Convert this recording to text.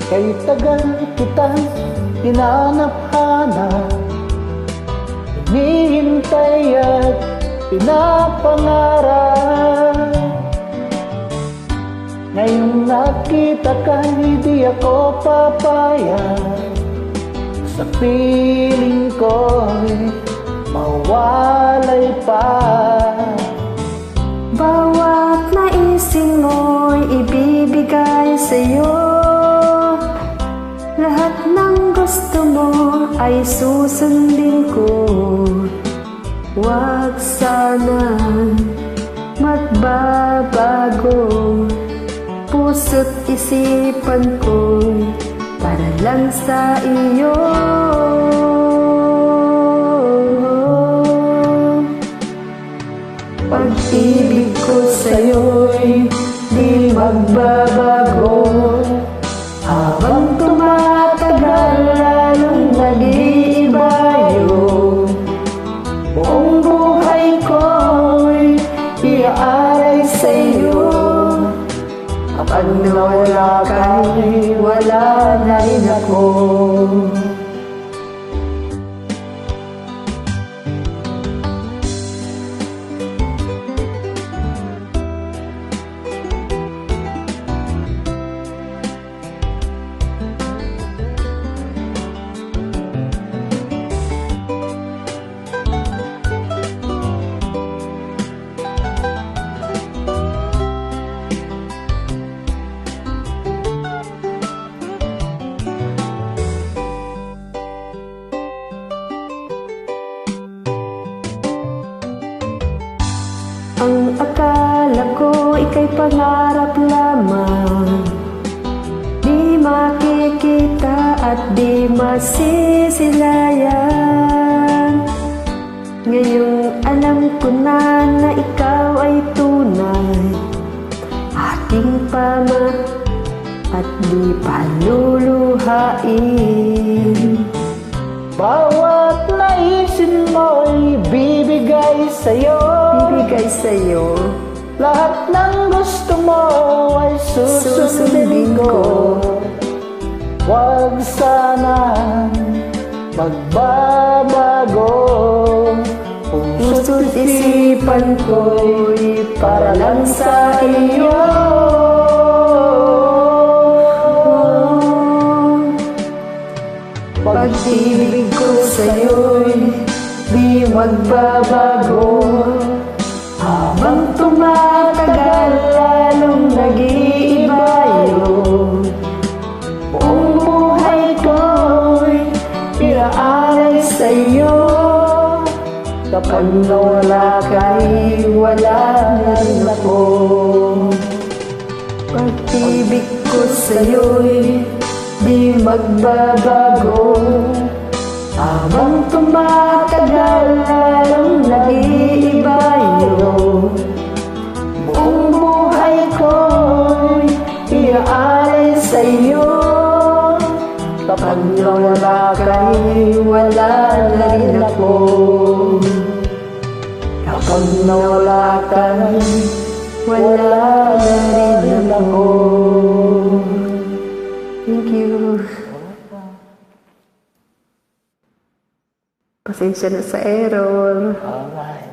Kay tagal kitang hinanap-hanap, hinihintay at pinapangarap. Ngayong nakita ka, hindi ako papayag. Sa piling ko'y mawalay pa. Bawat naisin mo'y ibibigay sa'yo. Lahat ng gusto mo ay susundin ko. Huwag sana magbabago. Puso't isipan ko'y para lang sa iyo. Pag-ibig ko sa'yo'y di magbabago. Habang tumatagal, lalong nag-iiba yun. Buong buhay ko'y iaalay sa'yo. Kapag nawala ka'y wala na rin ako. Ang akala ko ika'y pangarap lamang, di makikita at di masisilayan. Ngayong alam ko na ikaw ay tunay, aking pama at di paluluhain. Bawat naisin mo'y bibigay sa'yo. Bibigay sa'yo. Lahat ng gusto mo ay susundin ko. Huwag sana magbabago. Puso't isipan ko'y para lang sa iyo. Pag-ibig ko sa'yo'y di magbabago. Habang tumatagal, lalong nag-iiba yun. Buong buhay ko'y iaalay sa'yo. Kapag nawala ka'y wala na rin ako. Pag-ibig ko sa'yo'y di magbabago. Habang tumatagal, lalong nag-iiba yun. Buong buhay ko'y iaalay sa'yo. Kapag nawala ka'y wala na rin ako. Kapag nawala ka'y wala na rin ako. Thank you. Pasensya na sa error. Alright.